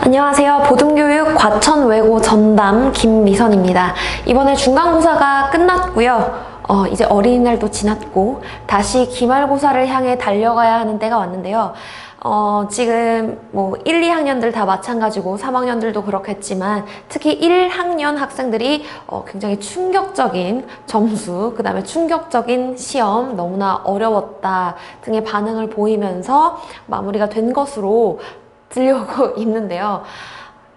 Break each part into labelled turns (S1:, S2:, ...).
S1: 안녕하세요. 보듬교육 과천외고 전담 김미선입니다. 이번에 중간고사가 끝났고요. 이제 어린이날도 지났고 다시 기말고사를 향해 달려가야 하는 때가 왔는데요. 지금 뭐 1, 2학년들 다 마찬가지고 3학년들도 그렇겠지만 특히 1학년 학생들이 굉장히 충격적인 점수, 그 다음에 충격적인 시험, 너무나 어려웠다 등의 반응을 보이면서 마무리가 된 것으로 들려오고 있는데요.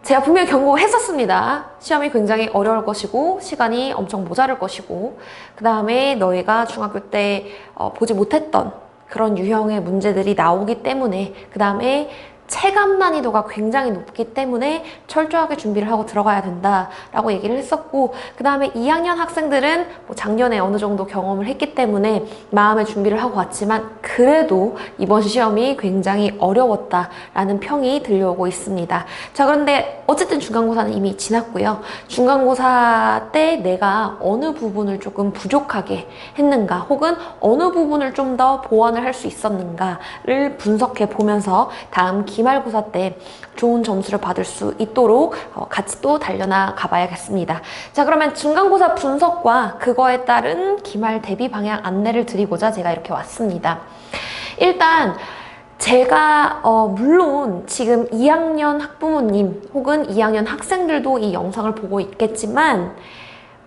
S1: 제가 분명히 경고했었습니다. 시험이 굉장히 어려울 것이고 시간이 엄청 모자랄 것이고 그 다음에 너희가 중학교 때 보지 못했던 그런 유형의 문제들이 나오기 때문에 그 다음에 체감 난이도가 굉장히 높기 때문에 철저하게 준비를 하고 들어가야 된다라고 얘기를 했었고 그 다음에 2학년 학생들은 뭐 작년에 어느 정도 경험을 했기 때문에 마음의 준비를 하고 왔지만 그래도 이번 시험이 굉장히 어려웠다라는 평이 들려오고 있습니다. 자, 그런데 어쨌든 중간고사는 이미 지났고요. 중간고사 때 내가 어느 부분을 조금 부족하게 했는가 혹은 어느 부분을 좀 더 보완을 할 수 있었는가를 분석해 보면서 다음 기말고사 때 좋은 점수를 받을 수 있도록 같이 또 달려나 가봐야겠습니다. 자, 그러면 중간고사 분석과 그거에 따른 기말 대비 방향 안내를 드리고자 제가 이렇게 왔습니다. 일단 제가 물론 지금 2학년 학부모님 혹은 2학년 학생들도 이 영상을 보고 있겠지만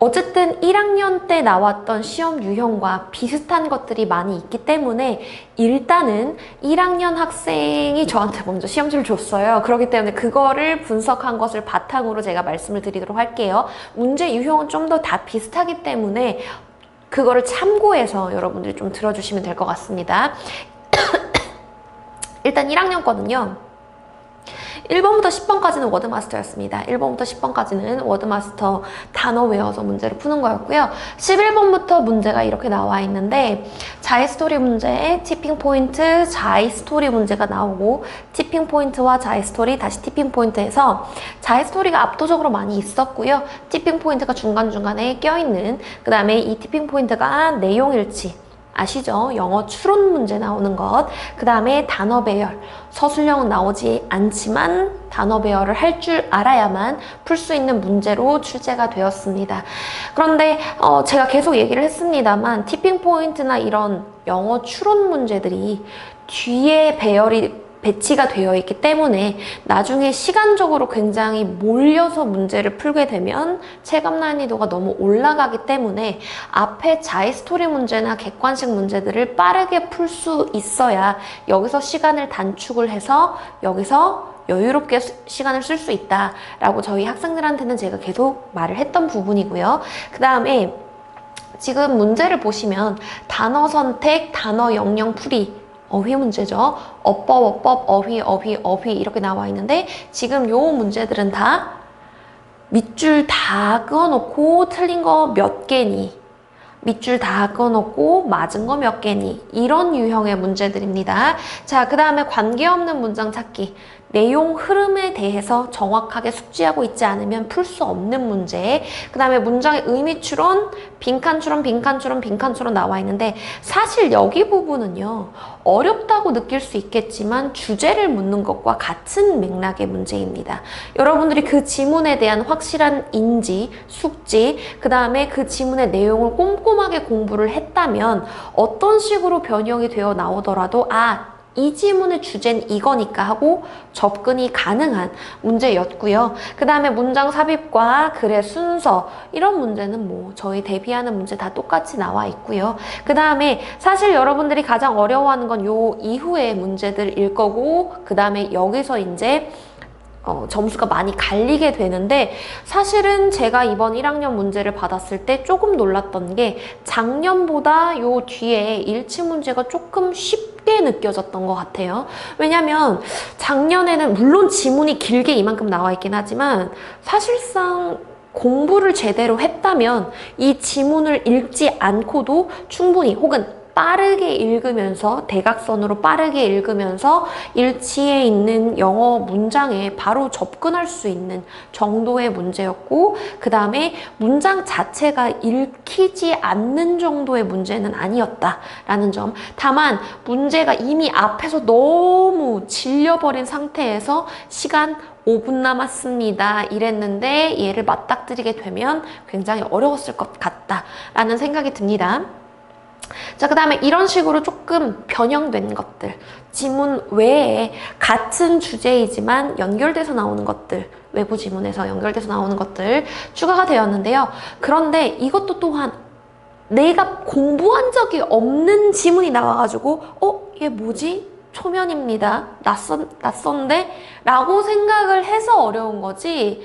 S1: 어쨌든 1학년 때 나왔던 시험 유형과 비슷한 것들이 많이 있기 때문에 일단은 1학년 학생이 저한테 먼저 시험지를 줬어요. 그렇기 때문에 그거를 분석한 것을 바탕으로 제가 말씀을 드리도록 할게요. 문제 유형은 좀 더 다 비슷하기 때문에 그거를 참고해서 여러분들이 좀 들어주시면 될 것 같습니다. 일단 1학년 거는요. 1번부터 10번까지는 워드마스터였습니다. 1번부터 10번까지는 워드마스터 단어 외워서 문제를 푸는 거였고요. 11번부터 문제가 이렇게 나와 있는데 자이스토리 문제에 티핑포인트, 자이스토리 문제가 나오고 티핑포인트와 자이스토리, 다시 티핑포인트에서 자이스토리가 압도적으로 많이 있었고요. 티핑포인트가 중간중간에 껴있는 그 다음에 이 티핑포인트가 내용일치 아시죠? 영어 추론 문제 나오는 것. 그 다음에 단어 배열. 서술형은 나오지 않지만 단어 배열을 할 줄 알아야만 풀 수 있는 문제로 출제가 되었습니다. 그런데 제가 계속 얘기를 했습니다만 티핑 포인트나 이런 영어 추론 문제들이 뒤에 배열이 배치가 되어 있기 때문에 나중에 시간적으로 굉장히 몰려서 문제를 풀게 되면 체감 난이도가 너무 올라가기 때문에 앞에 자이스토리 문제나 객관식 문제들을 빠르게 풀 수 있어야 여기서 시간을 단축을 해서 여기서 여유롭게 시간을 쓸 수 있다라고 저희 학생들한테는 제가 계속 말을 했던 부분이고요. 그 다음에 지금 문제를 보시면 단어 선택, 단어 영영 풀이 어휘 문제죠. 어법, 어휘 이렇게 나와 있는데 지금 요 문제들은 다 밑줄 다 그어놓고 틀린 거 몇 개니? 밑줄 다 그어놓고 맞은 거 몇 개니? 이런 유형의 문제들입니다. 자, 그 다음에 관계없는 문장 찾기. 내용 흐름에 대해서 정확하게 숙지하고 있지 않으면 풀 수 없는 문제. 그 다음에 문장의 의미 추론, 빈칸 추론, 빈칸 추론, 빈칸 추론 나와 있는데 사실 여기 부분은요. 어렵다고 느낄 수 있겠지만 주제를 묻는 것과 같은 맥락의 문제입니다. 여러분들이 그 지문에 대한 확실한 인지, 숙지, 그 다음에 그 지문의 내용을 꼼꼼하게 공부를 했다면 어떤 식으로 변형이 되어 나오더라도 이 지문의 주제는 이거니까 하고 접근이 가능한 문제였고요. 그 다음에 문장 삽입과 글의 순서 이런 문제는 뭐 저희 대비하는 문제 다 똑같이 나와 있고요. 그 다음에 사실 여러분들이 가장 어려워하는 건 요 이후의 문제들일 거고 그 다음에 여기서 이제 점수가 많이 갈리게 되는데 사실은 제가 이번 1학년 문제를 받았을 때 조금 놀랐던 게 작년보다 요 뒤에 일치 문제가 조금 쉽게 느껴졌던 것 같아요. 왜냐면 작년에는 물론 지문이 길게 이만큼 나와 있긴 하지만 사실상 공부를 제대로 했다면 이 지문을 읽지 않고도 충분히 혹은 빠르게 읽으면서 대각선으로 빠르게 읽으면서 일치에 있는 영어 문장에 바로 접근할 수 있는 정도의 문제였고, 그 다음에 문장 자체가 읽히지 않는 정도의 문제는 아니었다라는 점. 다만 문제가 이미 앞에서 너무 질려버린 상태에서 시간 5분 남았습니다 이랬는데 얘를 맞닥뜨리게 되면 굉장히 어려웠을 것 같다라는 생각이 듭니다. 자, 그 다음에 이런 식으로 조금 변형된 것들, 지문 외에 같은 주제이지만 연결돼서 나오는 것들, 외부 지문에서 연결돼서 나오는 것들 추가가 되었는데요. 그런데 이것도 또한 내가 공부한 적이 없는 지문이 나와가지고 얘 뭐지? 초면입니다. 낯선데? 라고 생각을 해서 어려운 거지,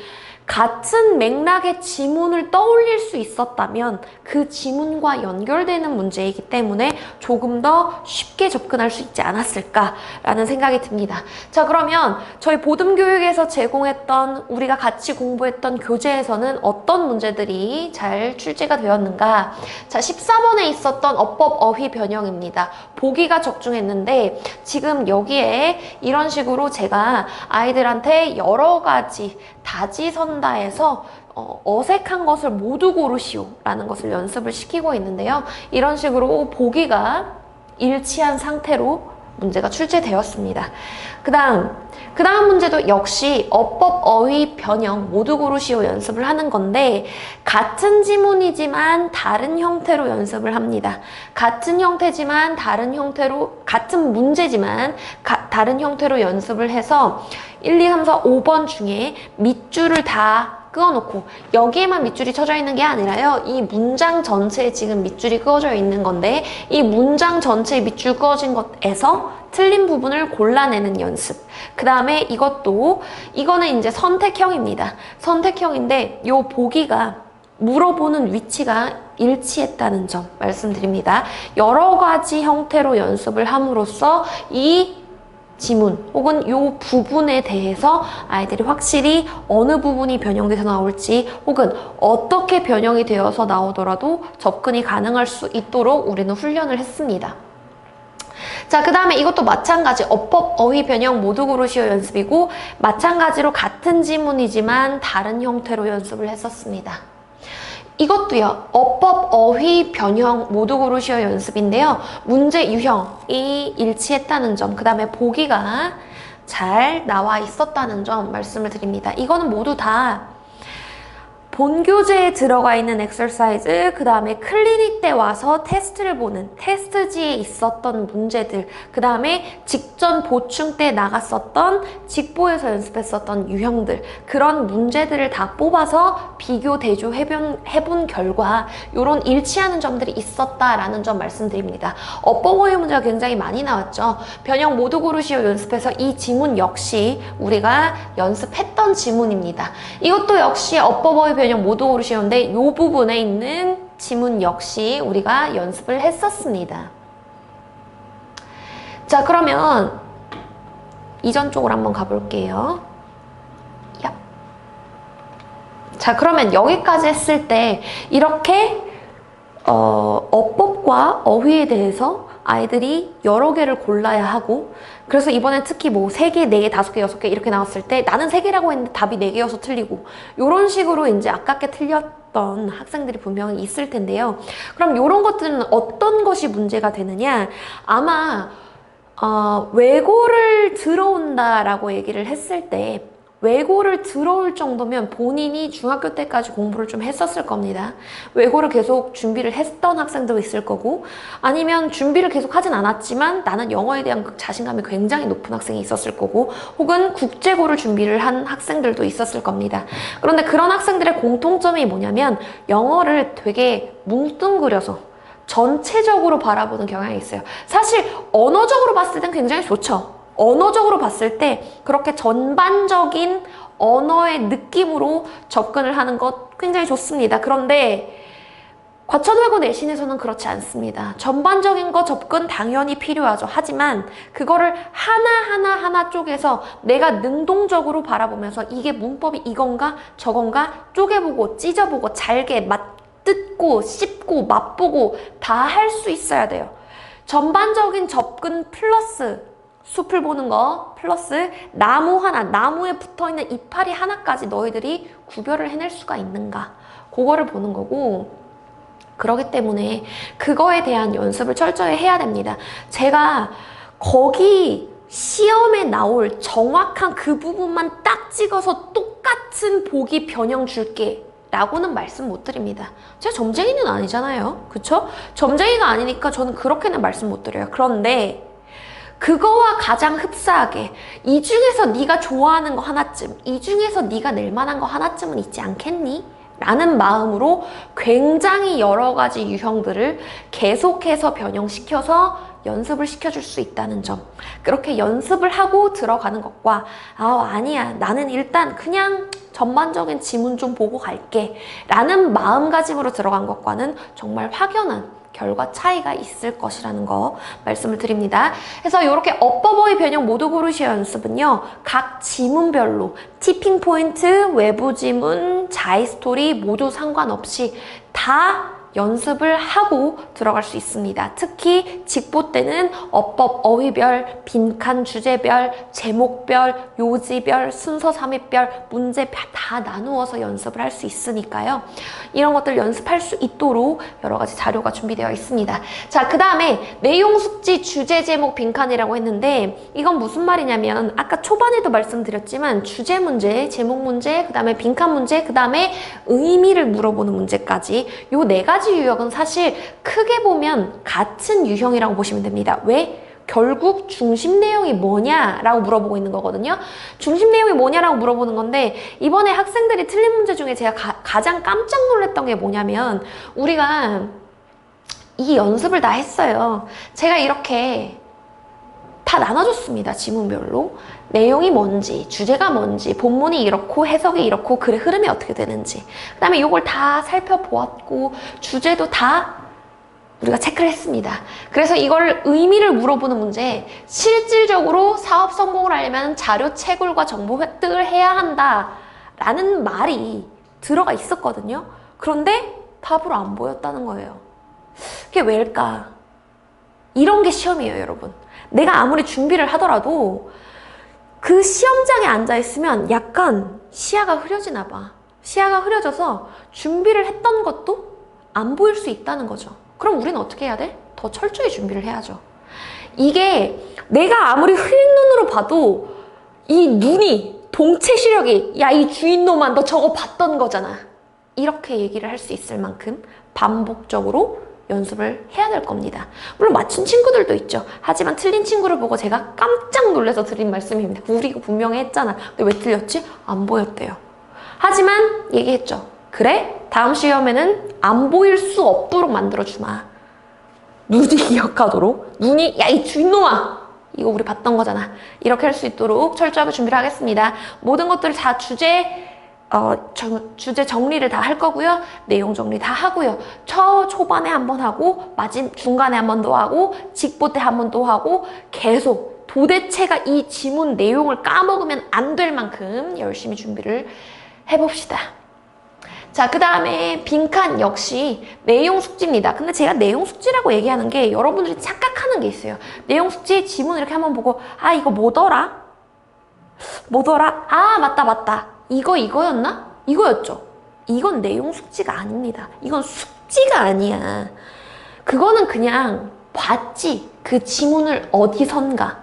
S1: 같은 맥락의 지문을 떠올릴 수 있었다면 그 지문과 연결되는 문제이기 때문에 조금 더 쉽게 접근할 수 있지 않았을까라는 생각이 듭니다. 자, 그러면 저희 보듬교육에서 제공했던, 우리가 같이 공부했던 교재에서는 어떤 문제들이 잘 출제가 되었는가? 자, 14번에 있었던 어법 어휘 변형입니다. 보기가 적중했는데 지금 여기에 이런 식으로 제가 아이들한테 여러 가지 다지선다에서 어색한 것을 모두 고르시오 라는 것을 연습을 시키고 있는데요. 이런 식으로 보기가 일치한 상태로 문제가 출제되었습니다. 그 다음 문제도 역시 어법, 어휘, 변형 모두 고르시오 연습을 하는 건데, 같은 지문이지만 다른 형태로 연습을 합니다. 같은 형태지만 다른 형태로, 같은 문제지만 다른 형태로 연습을 해서 1, 2, 3, 4, 5번 중에 밑줄을 다 그어놓고, 여기에만 밑줄이 쳐져 있는 게 아니라요, 이 문장 전체에 지금 밑줄이 그어져 있는 건데, 이 문장 전체에 밑줄 그어진 것에서 틀린 부분을 골라내는 연습. 그 다음에 이거는 이제 선택형입니다. 선택형인데 요 보기가 물어보는 위치가 일치했다는 점 말씀드립니다. 여러 가지 형태로 연습을 함으로써 이 지문 혹은 요 부분에 대해서 아이들이 확실히 어느 부분이 변형돼서 나올지, 혹은 어떻게 변형이 되어서 나오더라도 접근이 가능할 수 있도록 우리는 훈련을 했습니다. 자, 그 다음에 이것도 마찬가지 어법, 어휘, 변형 모두 고르시오 연습이고, 마찬가지로 같은 지문이지만 다른 형태로 연습을 했었습니다. 이것도요, 어법, 어휘, 변형 모두 고르시오 연습인데요. 문제 유형이 일치했다는 점, 그 다음에 보기가 잘 나와 있었다는 점 말씀을 드립니다. 이거는 모두 다 본교재에 들어가 있는 엑서사이즈, 그 다음에 클리닉 때 와서 테스트를 보는 테스트지에 있었던 문제들, 그 다음에 직전 보충 때 나갔었던 직보에서 연습했었던 유형들, 그런 문제들을 다 뽑아서 비교, 대조 해본 결과 이런 일치하는 점들이 있었다라는 점 말씀드립니다. 어법 어휘 문제가 굉장히 많이 나왔죠. 변형 모두 고르시오 연습해서 이 지문 역시 우리가 연습했던 지문입니다. 이것도 역시 어법 어휘 변형 모두 고르시오인데 이 부분에 있는 지문 역시 우리가 연습을 했었습니다. 자, 그러면 이전 쪽으로 한번 가볼게요. 자, 그러면 여기까지 했을 때 이렇게 어법과 어휘에 대해서 아이들이 여러 개를 골라야 하고, 그래서 이번엔 특히 뭐 3개, 4개, 5개, 6개 이렇게 나왔을 때 나는 3개라고 했는데 답이 4개여서 틀리고, 이런 식으로 이제 아깝게 틀렸던 학생들이 분명히 있을 텐데요. 그럼 이런 것들은 어떤 것이 문제가 되느냐? 아마 외고를 들어온다라고 얘기를 했을 때, 외고를 들어올 정도면 본인이 중학교 때까지 공부를 좀 했었을 겁니다. 외고를 계속 준비를 했던 학생도 있을 거고, 아니면 준비를 계속 하진 않았지만 나는 영어에 대한 자신감이 굉장히 높은 학생이 있었을 거고, 혹은 국제고를 준비를 한 학생들도 있었을 겁니다. 그런데 그런 학생들의 공통점이 뭐냐면 영어를 되게 뭉뚱그려서 전체적으로 바라보는 경향이 있어요. 사실 언어적으로 봤을 땐 굉장히 좋죠. 언어적으로 봤을 때 그렇게 전반적인 언어의 느낌으로 접근을 하는 것 굉장히 좋습니다. 그런데 과천외고 내신에서는 그렇지 않습니다. 전반적인 거 접근 당연히 필요하죠. 하지만 그거를 하나 쪼개서 내가 능동적으로 바라보면서 이게 문법이 이건가 저건가 쪼개보고 찢어보고 잘게 뜯고 씹고 맛보고 다 할 수 있어야 돼요. 전반적인 접근 플러스 숲을 보는 거 플러스 나무 하나, 나무에 붙어있는 이파리 하나까지 너희들이 구별을 해낼 수가 있는가, 그거를 보는 거고, 그러기 때문에 그거에 대한 연습을 철저히 해야 됩니다. 제가 거기 시험에 나올 정확한 그 부분만 딱 찍어서 똑같은 보기 변형 줄게 라고는 말씀 못 드립니다. 제가 점쟁이는 아니잖아요. 그쵸? 점쟁이가 아니니까 저는 그렇게는 말씀 못 드려요. 그런데 그거와 가장 흡사하게 이 중에서 네가 좋아하는 거 하나쯤, 이 중에서 네가 낼 만한 거 하나쯤은 있지 않겠니? 라는 마음으로 굉장히 여러 가지 유형들을 계속해서 변형시켜서 연습을 시켜줄 수 있다는 점. 그렇게 연습을 하고 들어가는 것과 아니야, 나는 일단 그냥 전반적인 지문 좀 보고 갈게 라는 마음가짐으로 들어간 것과는 정말 확연한 결과 차이가 있을 것이라는 거 말씀을 드립니다. 그래서 이렇게 어버버이 변형 모두 고르시오 연습은요, 각 지문별로 티핑 포인트, 외부 지문, 자이 스토리 모두 상관없이 다 연습을 하고 들어갈 수 있습니다. 특히 직보 때는 어법, 어휘별, 빈칸 주제별, 제목별, 요지별, 순서 삽입별, 문제별 다 나누어서 연습을 할 수 있으니까요. 이런 것들 연습할 수 있도록 여러 가지 자료가 준비되어 있습니다. 자, 그 다음에 내용 숙지, 주제, 제목, 빈칸이라고 했는데 이건 무슨 말이냐면 아까 초반에도 말씀드렸지만 주제 문제, 제목 문제, 그 다음에 빈칸 문제, 그 다음에 의미를 물어보는 문제까지 요 네 가지 유형은 사실 크게 보면 같은 유형이라고 보시면 됩니다. 왜? 결국 중심 내용이 뭐냐라고 물어보고 있는 거거든요. 중심 내용이 뭐냐라고 물어보는 건데 이번에 학생들이 틀린 문제 중에 제가 가장 깜짝 놀랐던 게 뭐냐면 우리가 이 연습을 다 했어요. 제가 이렇게 다 나눠줬습니다. 지문별로. 내용이 뭔지, 주제가 뭔지, 본문이 이렇고 해석이 이렇고 글의 흐름이 어떻게 되는지, 그 다음에 이걸 다 살펴보았고 주제도 다 우리가 체크를 했습니다. 그래서 이걸 의미를 물어보는 문제, 실질적으로 사업 성공을 하려면 자료 채굴과 정보 획득을 해야 한다라는 말이 들어가 있었거든요. 그런데 답으로 안 보였다는 거예요. 그게 왜일까? 이런 게 시험이에요, 여러분. 내가 아무리 준비를 하더라도 그 시험장에 앉아있으면 약간 시야가 흐려지나 봐. 시야가 흐려져서 준비를 했던 것도 안 보일 수 있다는 거죠. 그럼 우리는 어떻게 해야 돼? 더 철저히 준비를 해야죠. 이게 내가 아무리 흐린 눈으로 봐도 이 눈이, 동체 시력이 야, 이 주인놈아 너 저거 봤던 거잖아. 이렇게 얘기를 할 수 있을 만큼 반복적으로 연습을 해야 될 겁니다. 물론 맞춘 친구들도 있죠. 하지만 틀린 친구를 보고 제가 깜짝 놀라서 드린 말씀입니다. 우리 이거 분명히 했잖아. 근데 왜 틀렸지? 안 보였대요. 하지만 얘기했죠. 그래? 다음 시험에는 안 보일 수 없도록 만들어주마. 눈이 기억하도록. 눈이 야, 이 주인놈아! 이거 우리 봤던 거잖아. 이렇게 할 수 있도록 철저하게 준비를 하겠습니다. 모든 것들을 다 주제 정리를 다 할 거고요. 내용 정리 다 하고요. 초반에 한 번 하고 중간에 한 번 더 하고 직보 때 한 번 더 하고 계속 도대체가 이 지문 내용을 까먹으면 안 될 만큼 열심히 준비를 해봅시다. 자, 그 다음에 빈칸 역시 내용 숙지입니다. 근데 제가 내용 숙지라고 얘기하는 게 여러분들이 착각하는 게 있어요. 내용 숙지 지문 이렇게 한번 보고 이거 뭐더라? 맞다. 이거였나? 이거였죠? 이건 내용 숙지가 아닙니다. 이건 숙지가 아니야. 그거는 그냥 봤지. 그 지문을 어디선가.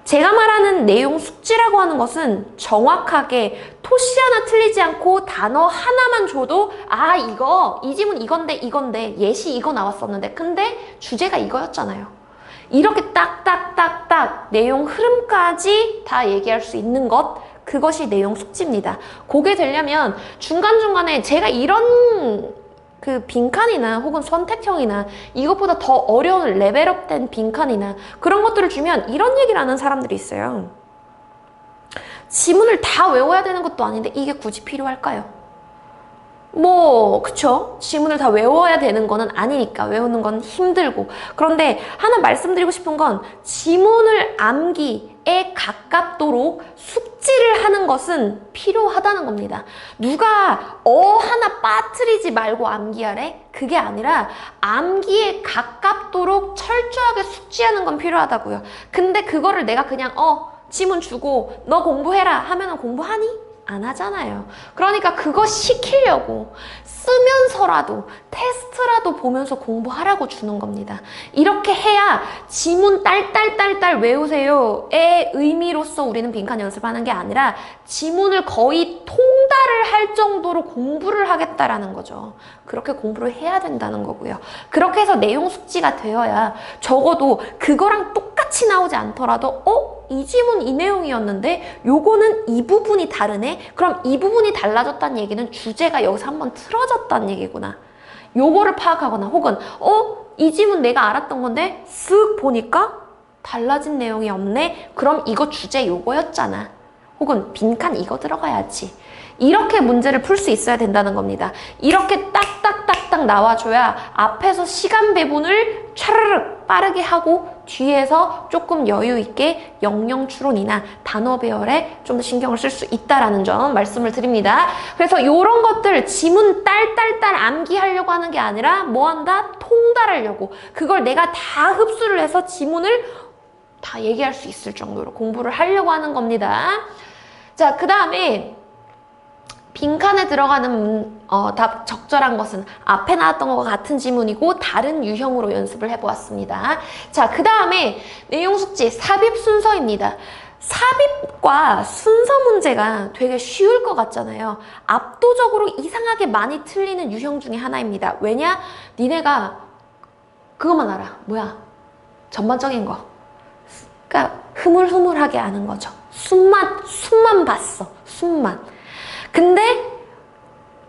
S1: 제가 말하는 내용 숙지라고 하는 것은 정확하게 토시 하나 틀리지 않고 단어 하나만 줘도 이 지문 이건데 예시 이거 나왔었는데 근데 주제가 이거였잖아요. 이렇게 딱딱딱딱 내용 흐름까지 다 얘기할 수 있는 것, 그것이 내용 숙지입니다. 그게 되려면 중간중간에 제가 이런 그 빈칸이나 혹은 선택형이나 이것보다 더 어려운 레벨업된 빈칸이나 그런 것들을 주면 이런 얘기를 하는 사람들이 있어요. 지문을 다 외워야 되는 것도 아닌데 이게 굳이 필요할까요? 그쵸? 지문을 다 외워야 되는 거는 아니니까. 외우는 건 힘들고. 그런데 하나 말씀드리고 싶은 건 지문을 암기에 가깝도록 숙지 숙지를 하는 것은 필요하다는 겁니다. 누가 하나 빠뜨리지 말고 암기하래? 그게 아니라 암기에 가깝도록 철저하게 숙지하는 건 필요하다고요. 근데 그거를 내가 그냥 지문 주고 너 공부해라 하면은 공부하니? 안 하잖아요. 그러니까 그거 시키려고 쓰면서라도 테스트라도 보면서 공부하라고 주는 겁니다. 이렇게 해야 지문 딸딸딸딸 외우세요의 의미로서 우리는 빈칸 연습하는 게 아니라 지문을 거의 통달을 할 정도로 공부를 하겠다라는 거죠. 그렇게 공부를 해야 된다는 거고요. 그렇게 해서 내용 숙지가 되어야 적어도 그거랑 똑같이 나오지 않더라도 이 지문 이 내용이었는데 요거는 이 부분이 다르네? 그럼 이 부분이 달라졌다는 얘기는 주제가 여기서 한번 틀어졌다는 얘기구나. 요거를 파악하거나 혹은 이 지문 내가 알았던 건데 쓱 보니까 달라진 내용이 없네? 그럼 이거 주제 요거였잖아. 혹은 빈칸 이거 들어가야지. 이렇게 문제를 풀 수 있어야 된다는 겁니다. 이렇게 딱딱딱딱 나와줘야 앞에서 시간 배분을 차르륵 빠르게 하고 뒤에서 조금 여유 있게 영영 추론이나 단어 배열에 좀 더 신경을 쓸 수 있다라는 점 말씀을 드립니다. 그래서 이런 것들 지문 딸딸딸 암기하려고 하는 게 아니라 뭐 한다? 통달하려고. 그걸 내가 다 흡수를 해서 지문을 다 얘기할 수 있을 정도로 공부를 하려고 하는 겁니다. 자, 그 다음에 빈칸에 들어가는 답 적절한 것은 앞에 나왔던 것과 같은 지문이고 다른 유형으로 연습을 해보았습니다. 자, 그 다음에 내용 숙지 삽입 순서입니다. 삽입과 순서 문제가 되게 쉬울 것 같잖아요. 압도적으로 이상하게 많이 틀리는 유형 중에 하나입니다. 왜냐? 니네가 그것만 알아. 뭐야? 전반적인 거. 그러니까 흐물흐물하게 아는 거죠. 숨만 봤어. 숨만. 근데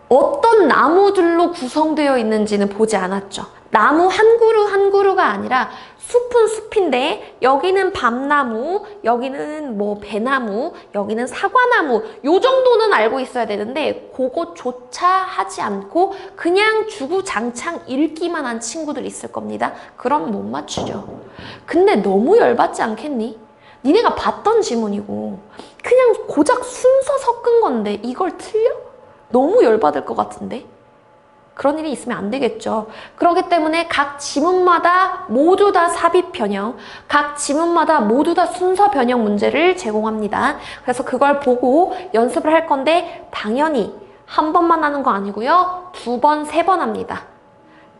S1: 어떤 나무들로 구성되어 있는지는 보지 않았죠. 나무 한 그루 한 그루가 아니라 숲은 숲인데 여기는 밤나무, 여기는 뭐 배나무, 여기는 사과나무 요 정도는 알고 있어야 되는데 그거조차 하지 않고 그냥 주구장창 읽기만 한 친구들 있을 겁니다. 그럼 못 맞추죠. 근데 너무 열받지 않겠니? 니네가 봤던 지문이고 그냥 고작 순서 섞은 건데 이걸 틀려? 너무 열받을 것 같은데? 그런 일이 있으면 안 되겠죠. 그렇기 때문에 각 지문마다 모두 다 삽입 변형, 각 지문마다 모두 다 순서 변형 문제를 제공합니다. 그래서 그걸 보고 연습을 할 건데 당연히 한 번만 하는 거 아니고요. 2번, 3번 합니다.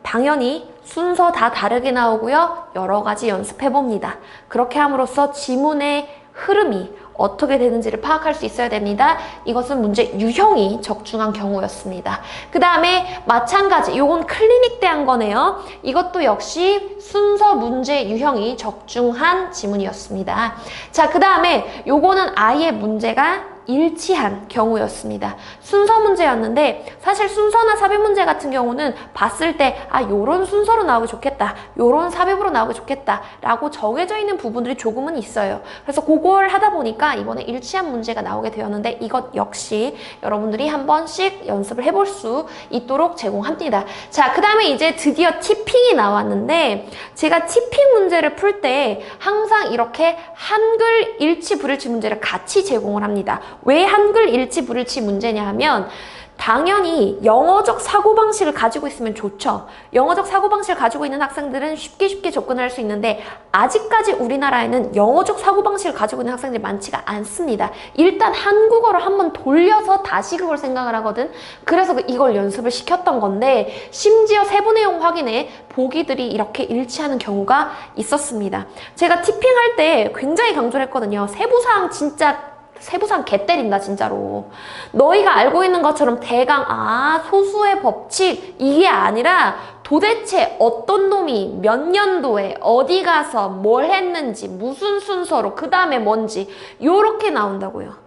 S1: 당연히 순서 다 다르게 나오고요. 여러 가지 연습해봅니다. 그렇게 함으로써 지문의 흐름이 어떻게 되는지를 파악할 수 있어야 됩니다. 이것은 문제 유형이 적중한 경우였습니다. 그 다음에 마찬가지, 요건 클리닉 때 한 거네요. 이것도 역시 순서 문제 유형이 적중한 지문이었습니다. 자, 그 다음에 요거는 아예 문제가 일치한 경우였습니다. 순서 문제였는데 사실 순서나 삽입 문제 같은 경우는 봤을 때 요런 순서로 나오기 좋겠다, 요런 삽입으로 나오기 좋겠다 라고 정해져 있는 부분들이 조금은 있어요. 그래서 그걸 하다 보니까 이번에 일치한 문제가 나오게 되었는데 이것 역시 여러분들이 한 번씩 연습을 해볼 수 있도록 제공합니다. 자, 그 다음에 이제 드디어 티핑이 나왔는데 제가 티핑 문제를 풀 때 항상 이렇게 한글 일치 불일치 문제를 같이 제공을 합니다. 왜 한글 일치 불일치 문제냐 하면 당연히 영어적 사고방식을 가지고 있으면 좋죠. 영어적 사고방식을 가지고 있는 학생들은 쉽게 접근할 수 있는데 아직까지 우리나라에는 영어적 사고방식을 가지고 있는 학생들이 많지가 않습니다. 일단 한국어로 한번 돌려서 다시 그걸 생각을 하거든. 그래서 이걸 연습을 시켰던 건데 심지어 세부 내용 확인에 보기들이 이렇게 일치하는 경우가 있었습니다. 제가 티핑할 때 굉장히 강조를 했거든요. 세부사항 진짜 세부상 개 때린다 진짜로. 너희가 알고 있는 것처럼 대강 소수의 법칙 이게 아니라 도대체 어떤 놈이 몇 년도에 어디 가서 뭘 했는지 무슨 순서로 그 다음에 뭔지 요렇게 나온다고요.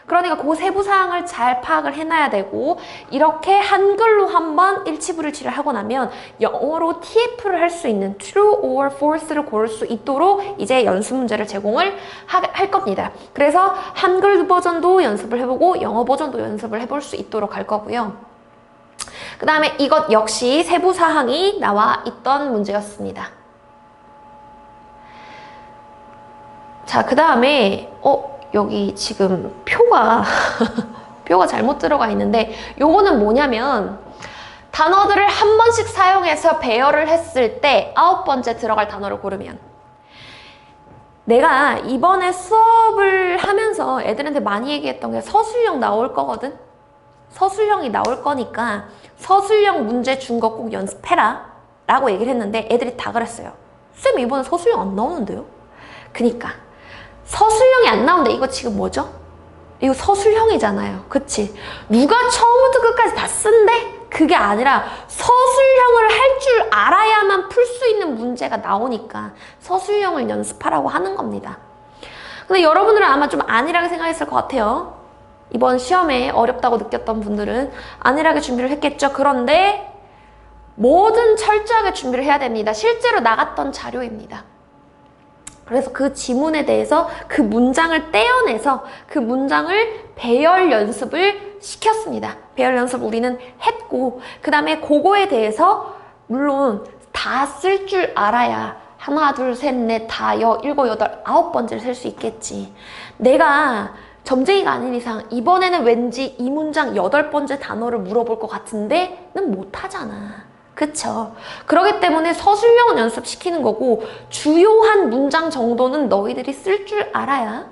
S1: 그러니까 그 세부사항을 잘 파악을 해놔야 되고 이렇게 한글로 한번 일치불일치를 하고 나면 영어로 TF를 할 수 있는 True or False를 고를 수 있도록 이제 연습 문제를 제공을 할 겁니다. 그래서 한글 버전도 연습을 해보고 영어 버전도 연습을 해볼 수 있도록 할 거고요. 그 다음에 이것 역시 세부사항이 나와 있던 문제였습니다. 자, 그 다음에 여기 지금 표가 표가 잘못 들어가 있는데 요거는 뭐냐면 단어들을 한 번씩 사용해서 배열을 했을 때 9번째 들어갈 단어를 고르면 내가 이번에 수업을 하면서 애들한테 많이 얘기했던 게 서술형 나올 거거든? 서술형이 나올 거니까 서술형 문제 준 거 꼭 연습해라 라고 얘기를 했는데 애들이 다 그랬어요. 쌤 이번에 서술형 안 나오는데요? 그니까 서술형이 안 나오는데 이거 지금 뭐죠? 이거 서술형이잖아요. 그치? 누가 처음부터 끝까지 다 쓴대? 그게 아니라 서술형을 할 줄 알아야만 풀 수 있는 문제가 나오니까 서술형을 연습하라고 하는 겁니다. 근데 여러분들은 아마 좀 안일하게 생각했을 것 같아요. 이번 시험에 어렵다고 느꼈던 분들은 안일하게 준비를 했겠죠. 그런데 뭐든 철저하게 준비를 해야 됩니다. 실제로 나갔던 자료입니다. 그래서 그 지문에 대해서 그 문장을 떼어내서 그 문장을 배열 연습을 시켰습니다. 배열 연습을 우리는 했고 그 다음에 그거에 대해서 물론 다 쓸 줄 알아야 하나, 둘, 셋, 넷, 다, 일곱, 여덟, 9번째를 쓸 수 있겠지. 내가 점쟁이가 아닌 이상 이번에는 왠지 이 문장 8번째 단어를 물어볼 것 같은데 는 못하잖아. 그쵸? 그렇기 때문에 서술형은 연습시키는 거고 주요한 문장 정도는 너희들이 쓸 줄 알아야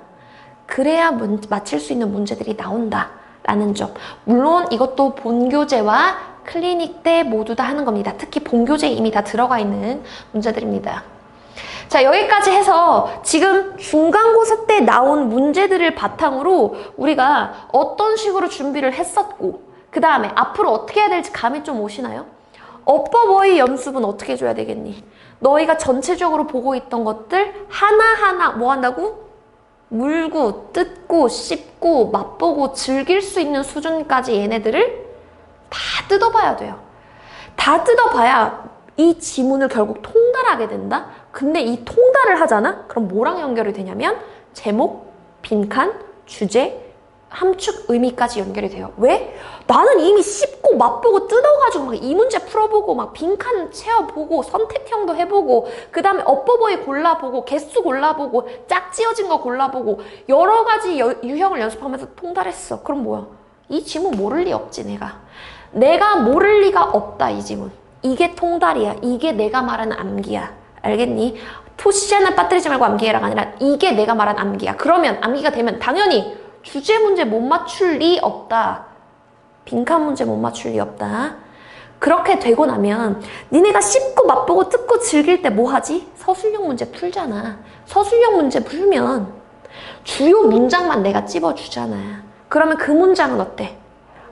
S1: 그래야 맞힐 수 있는 문제들이 나온다 라는 점. 물론 이것도 본교재와 클리닉 때 모두 다 하는 겁니다. 특히 본교재에 이미 다 들어가 있는 문제들입니다. 자, 여기까지 해서 지금 중간고사 때 나온 문제들을 바탕으로 우리가 어떤 식으로 준비를 했었고 그 다음에 앞으로 어떻게 해야 될지 감이 좀 오시나요? 어법어휘 연습은 어떻게 해줘야 되겠니? 너희가 전체적으로 보고 있던 것들 하나하나 뭐 한다고? 물고, 뜯고, 씹고, 맛보고, 즐길 수 있는 수준까지 얘네들을 다 뜯어봐야 돼요. 다 뜯어봐야 이 지문을 결국 통달하게 된다? 근데 이 통달을 하잖아? 그럼 뭐랑 연결이 되냐면 제목, 빈칸, 주제, 함축, 의미까지 연결이 돼요. 왜? 나는 이미 씹고 맛보고 뜯어가지고 막 이 문제 풀어보고 막 빈칸 채워보고 선택형도 해보고 그 다음에 어법어휘 골라보고 개수 골라보고 짝지어진 거 골라보고 여러 가지 유형을 연습하면서 통달했어. 그럼 뭐야? 이 지문 모를 리 없지 내가 모를 리가 없다 이 지문. 이게 통달이야. 이게 내가 말하는 암기야. 알겠니? 토시안을 빠뜨리지 말고 암기해라가 아니라 이게 내가 말한 암기야. 그러면 암기가 되면 당연히 주제 문제 못 맞출 리 없다. 빈칸 문제 못 맞출 리 없다. 그렇게 되고 나면 니네가 씹고 맛보고 뜯고 즐길 때 뭐 하지? 서술형 문제 풀잖아. 서술형 문제 풀면 주요 문장만 내가 찝어주잖아. 그러면 그 문장은 어때?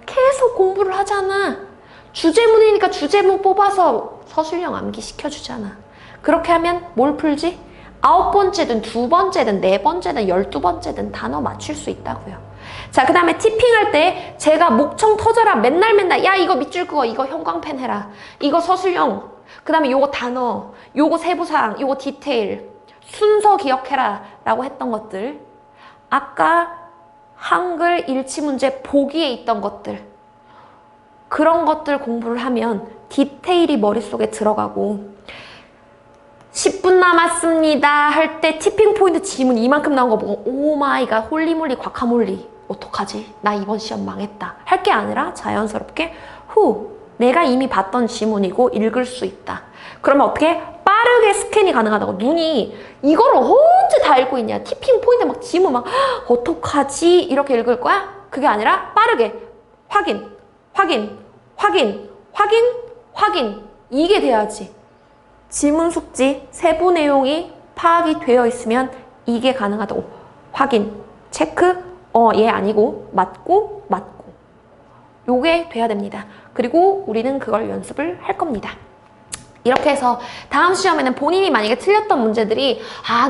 S1: 계속 공부를 하잖아. 주제문이니까 주제문 뽑아서 서술형 암기 시켜주잖아. 그렇게 하면 뭘 풀지? 9번째든 2번째든 4번째든 12번째든 단어 맞출 수 있다고요. 자, 그 다음에 티핑할 때 제가 목청 터져라 맨날 야 이거 밑줄 그거 이거 형광펜 해라 이거 서술형 그 다음에 요거 단어 요거 세부사항 요거 디테일 순서 기억해라 라고 했던 것들 아까 한글 일치문제 보기에 있던 것들 그런 것들 공부를 하면 디테일이 머릿속에 들어가고 10분 남았습니다 할 때 티핑 포인트 지문 이만큼 나온 거 보고 오 마이 갓 홀리몰리 과카몰리 어떡하지? 나 이번 시험 망했다 할 게 아니라 자연스럽게 내가 이미 봤던 지문이고 읽을 수 있다. 그러면 어떻게? 빠르게 스캔이 가능하다고. 눈이 이걸 언제 다 읽고 있냐. 티핑 포인트 막 지문 막 어떡하지? 이렇게 읽을 거야? 그게 아니라 빠르게 확인 이게 돼야지. 지문 숙지 세부 내용이 파악이 되어 있으면 이게 가능하다고. 확인, 체크, 얘 아니고 맞고 요게 돼야 됩니다. 그리고 우리는 그걸 연습을 할 겁니다. 이렇게 해서 다음 시험에는 본인이 만약에 틀렸던 문제들이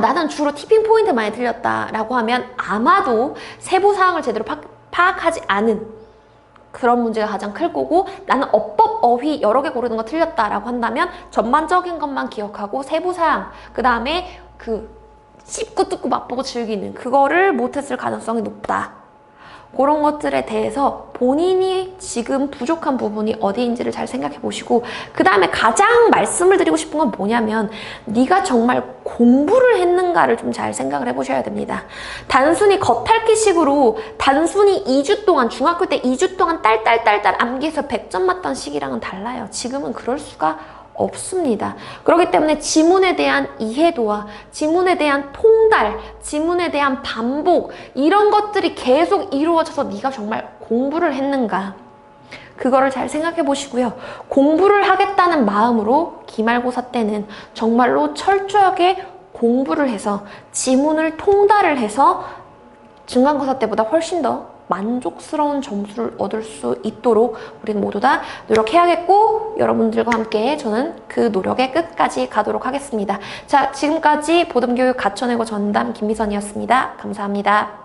S1: 나는 주로 티핑 포인트 많이 틀렸다 라고 하면 아마도 세부 사항을 제대로 파악하지 않은 그런 문제가 가장 클 거고 나는 어법, 어휘 여러 개 고르는 거 틀렸다라고 한다면 전반적인 것만 기억하고 세부 사항 그 다음에 그 씹고 뜯고 맛보고 즐기는 그거를 못했을 가능성이 높다. 그런 것들에 대해서 본인이 지금 부족한 부분이 어디인지를 잘 생각해 보시고, 그 다음에 가장 말씀을 드리고 싶은 건 뭐냐면, 네가 정말 공부를 했는가를 좀 잘 생각을 해 보셔야 됩니다. 단순히 겉핥기식으로 단순히 2주 동안, 중학교 때 2주 동안 딸딸딸딸 암기해서 100점 맞던 시기랑은 달라요. 지금은 그럴 수가 없습니다. 그렇기 때문에 지문에 대한 이해도와 지문에 대한 통달, 지문에 대한 반복, 이런 것들이 계속 이루어져서 네가 정말 공부를 했는가, 그거를 잘 생각해 보시고요. 공부를 하겠다는 마음으로 기말고사 때는 정말로 철저하게 공부를 해서 지문을 통달을 해서 중간고사 때보다 훨씬 더 만족스러운 점수를 얻을 수 있도록 우리 모두 다 노력해야겠고, 여러분들과 함께 저는 그 노력의 끝까지 가도록 하겠습니다. 자, 지금까지 보듬교육 갖춰내고 전담 김미선이었습니다. 감사합니다.